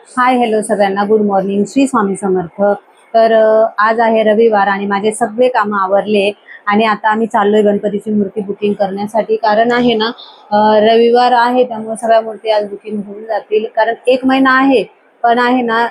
Hi hello सगळ्यांना, good morning, Shri Swami Samarth. तर आज आहे रविवार आणि माझे सगळे कामं आवरले आणि आता आम्ही चाललोय गणपतीची मूर्ती बुकिंग करण्यासाठी. कारण आहे ना, रविवार आहे त्यामुळे सगळ्या मूर्ती आज बुकिंग होऊन जातील. कारण एक महिना आहे, पण आहे ना,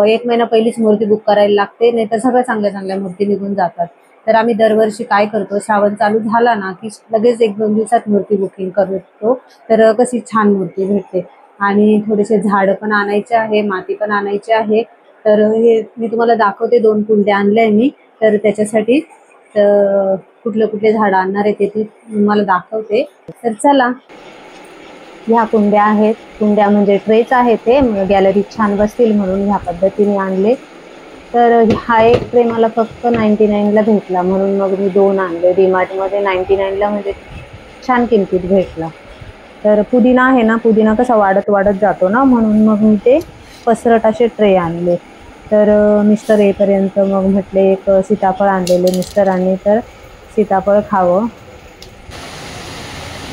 एक महिना पहिलीच मूर्ती बुक करायला लागते, नाही तर सगळ्या चांगल्या चांगल्या मूर्ती निघून जातात. तर आम्ही दरवर्षी काय करतो, श्रावण चालू झाला ना की लगेच 1-2 दिवसात मूर्ती बुकिंग करतो. तर कशी छान मूर्ती भेटते. आणि थोडेसे झाड पण आणायचे आहे, माती पण आणायची आहे. तर हे मी तुम्हाला दाखवते, 2 कुंड्या आणल्या मी. तर त्याच्यासाठी कुठले कुठले झाड आणणार आहे ते तुम्हाला दाखवते. तर चला, ह्या कुंड्या आहेत. कुंड्या म्हणजे ट्रेच आहेत, ते गॅलरीत छान बसतील म्हणून ह्या पद्धतीने आणले. तर हा एक ट्रे मला फक्त 99ला भेटला, म्हणून मग मी 2 आणले. डीमार्टमध्ये 99ला म्हणजे छान किमतीत भेटला. तर पुदिना आहे ना, पुदिना कसा वाढत वाढत जातो ना, म्हणून मग मी ते पसरट असे ट्रे आणले. तर मिस्टर येईपर्यंत मग म्हटले एक सीताफळ आणलेले मिस्टरांनी, तर सीताफळ खावं.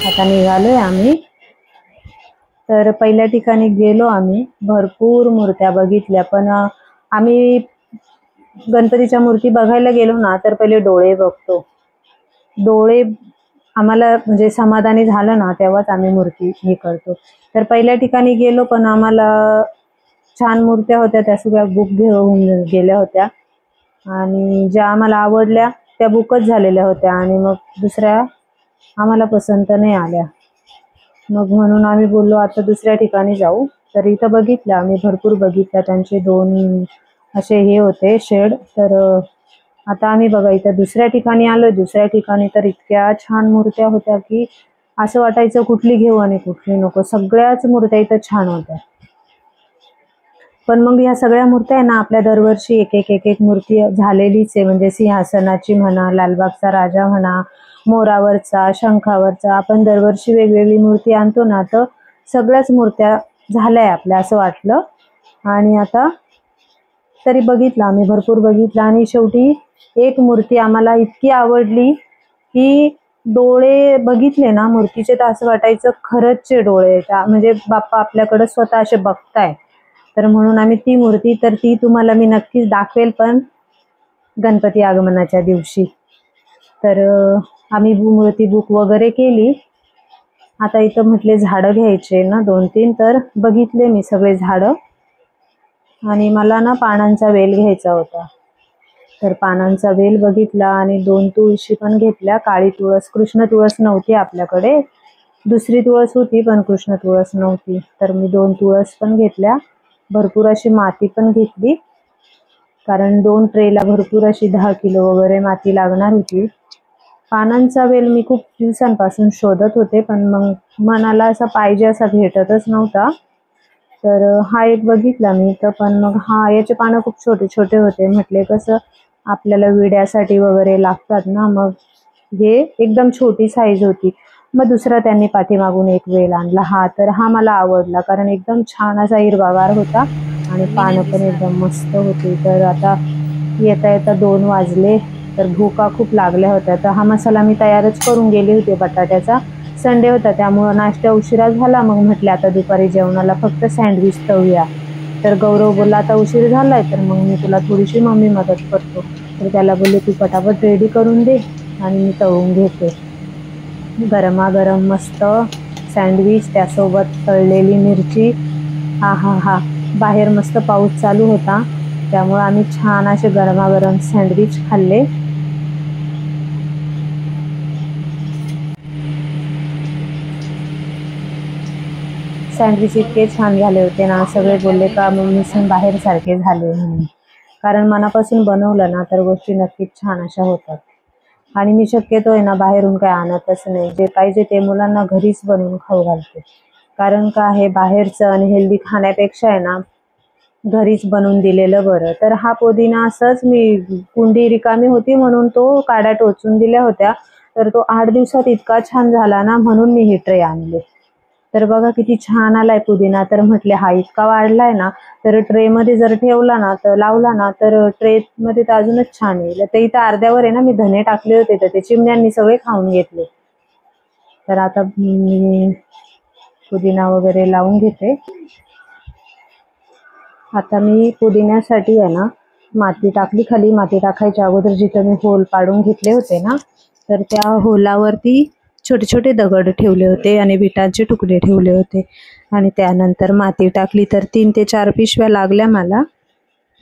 आता निघालोय आम्ही. तर पहिल्या ठिकाणी गेलो आम्ही, भरपूर मूर्त्या बघितल्या. पण आम्ही गणपतीच्या मूर्ती बघायला गेलो ना, तर पहिले डोळे बघतो. डोळे आम्हाला म्हणजे समाधानी झालं ना, तेव्हाच आम्ही मूर्ती हे करतो. तर पहिल्या ठिकाणी गेलो, पण आम्हाला छान मूर्त्या होत्या, त्या सगळ्या बुक घेऊन गेल्या होत्या. आणि ज्या आम्हाला आवडल्या त्या बुकच झालेल्या होत्या, आणि मग दुसऱ्या आम्हाला पसंत नाही आल्या. मग म्हणून आम्ही बोललो आता दुसऱ्या ठिकाणी जाऊ. तर इथं बघितलं आम्ही, भरपूर बघितल्या. त्यांचे 2 असे हे होते शेड. तर आता आम्ही बघा इथं दुसऱ्या ठिकाणी आलोय. दुसऱ्या ठिकाणी तर इतक्या छान मूर्त्या होत्या की असं वाटायचं कुठली घेऊ आणि कुठली नको. सगळ्याच मूर्त्या इथं छान होत्या. पण मग ह्या सगळ्या मूर्त्या आहे ना, आपल्या दरवर्षी एक एक मूर्ती झालेलीच आहे. म्हणजे सिंहासनाची म्हणा, लालबागचा राजा म्हणा, मोरावरचा, शंखावरचा, आपण दरवर्षी वेगवेगळी मूर्ती आणतो ना, तर सगळ्याच मूर्त्या झाल्याय आपल्या असं वाटलं. आणि आता तरी बघितलं आम्ही, भरपूर बघितलं, आणि शेवटी एक मूर्ती आम्हाला इतकी आवडली की डोळे बघितले ना मूर्तीचे, तर असं वाटायचं खरंचचे डोळे, म्हणजे बाप्पा आपल्याकडे स्वतः असे बघताय. तर म्हणून आम्ही ती मूर्ती, तर ती तुम्हाला मी नक्कीच दाखवेल, पण गणपती आगमनाच्या दिवशी. तर आम्ही मूर्ती बुक वगैरे केली. आता इथं म्हटले झाडं घ्यायचे ना 2-3, तर बघितले मी सगळे झाडं. आणि मला ना पानांचा वेल घ्यायचा होता. तर पानांचा वेल बघितला आणि 2 तुळशी पण घेतल्या. काळी तुळस, कृष्ण तुळस नव्हती आपल्याकडे, दुसरी तुळस होती पण कृष्ण तुळस नव्हती. तर मी 2 तुळस पण घेतल्या. भरपूर अशी माती पण घेतली, कारण 2 ट्रेला भरपूर अशी 10 किलो वगैरे माती लागणार होती. पानांचा वेल मी खूप दिवसांपासून शोधत होते, पण मग मनाला असा पाहिजे असा भेटतच नव्हता. तर हा एक बघितला मी तर, पण मग याचे पानं खूप छोटे छोटे होते. म्हटले कसं आपल्याला विड्यासाठी वगैरे लागतात ना, मग हे एकदम छोटी साईज होती. मग दुसरा त्यांनी पाठीमागून एक वेल आणला. तर हा मला आवडला, कारण एकदम छान असा हिरवागार होता आणि पानं पण एकदम मस्त होती. तर आता येता येता 2 वाजले. तर भूका खूप लागल्या होत्या. तर हा मसाला मी तयारच करून गेले होते बटाट्याचा. संडे होता त्यामुळं नाश्ता उशिरा झाला. मग म्हटले आता दुपारी जेवणाला फक्त सँडविच तळूया. तर गौरव बोलला आता उशीर झालाय, तर मग मी तुला थोडीशी मम्मी मदत करतो. तर त्याला बोलले तू पटापट रेडी करून दे आणि मी तळून घेते. गरमागरम मस्त सँडविच, त्यासोबत तळलेली मिरची. हा हा हा, बाहेर मस्त पाऊस चालू होता, त्यामुळे आम्ही छान असे गरमागरम सँडविच खाल्ले. सँडविच इतके छान झाले होते ना, सगळे बोलले का मम्मीसून बाहेर सारखे झाले म्हणून. कारण मनापासून बनवलं ना तर गोष्टी नक्कीच छान अशा होतात. आणि मी शक्यतो आहे ना बाहेरून काय आणतच नाही. जे पाहिजे ते मुलांना घरीच बनवून खाऊ घालते. कारण का आहे, बाहेरचं अनहेल्दी खाण्यापेक्षा आहे ना घरीच बनवून दिलेलं बरं. तर हा पुदिना असंच मी, कुंडी रिकामी होती म्हणून तो काड्या टोचून दिल्या होत्या. तर तो 8 दिवसात इतका छान झाला ना, म्हणून मी ही ट्रे आणले. तर बघा किती छान आलाय पुदिना. तर म्हटले हा इतका वाढलाय ना, तर ट्रे मध्ये जर ठेवला ना, तर लावला ना, तर ट्रे मध्ये तर अजूनच छान येईल. तर इथं अर्ध्यावर आहे ना मी धने टाकले होते, तर ते चिमण्यांनी सगळे खाऊन घेतले. तर आता मी पुदिना वगैरे लावून घेते. आता मी पुदिन्यासाठी आहे ना माती टाकली खाली. माती टाकायच्या अगोदर जिथं मी होल पाडून घेतले होते ना, तर त्या होलावरती छोटे छोटे दगड ठेवले होते आणि विटांचे तुकडे ठेवले होते आणि त्यानंतर माती टाकली. तर 3 ते 4 पिशव्या लागल्या मला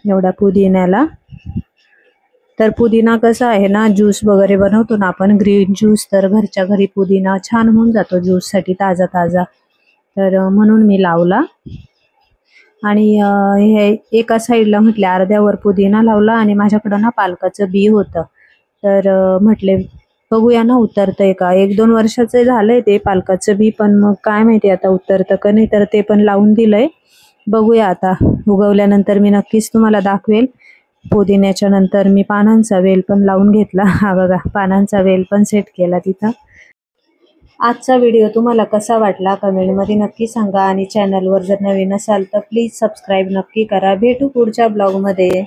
एवढ्या पुदिन्याला. तर पुदिना कसा आहे ना, ज्यूस वगैरे बनवतो ना आपण ग्रीन ज्यूस, तर घरच्या घरी पुदिना छान होऊन जातो ज्यूससाठी ताजा ताजा. तर म्हणून मी लावला. आणि हे एका साईडला म्हटले अर्ध्यावर पुदिना लावला आणि माझ्याकडं ना पालकाचं बी होतं. तर म्हटले बघूया ना उतरतंय का. 1-2 वर्षाचं झालंय ते पालकाचं बी, पण मग काय माहिती आता उतरतं का नाही. तर ते पण लावून दिलंय. बघूया आता उगवल्यानंतर मी नक्कीच तुम्हाला दाखवेल. पुदिन्याच्या नंतर मी पानांचा वेल पण लावून घेतला. हा बघा पानांचा वेल पण सेट केला तिथं. आजचा व्हिडिओ तुम्हाला कसा वाटला कमेंटमध्ये नक्की सांगा आणि चॅनलवर जर नवीन असाल तर प्लीज सबस्क्राईब नक्की करा. भेटू पुढच्या ब्लॉगमध्ये.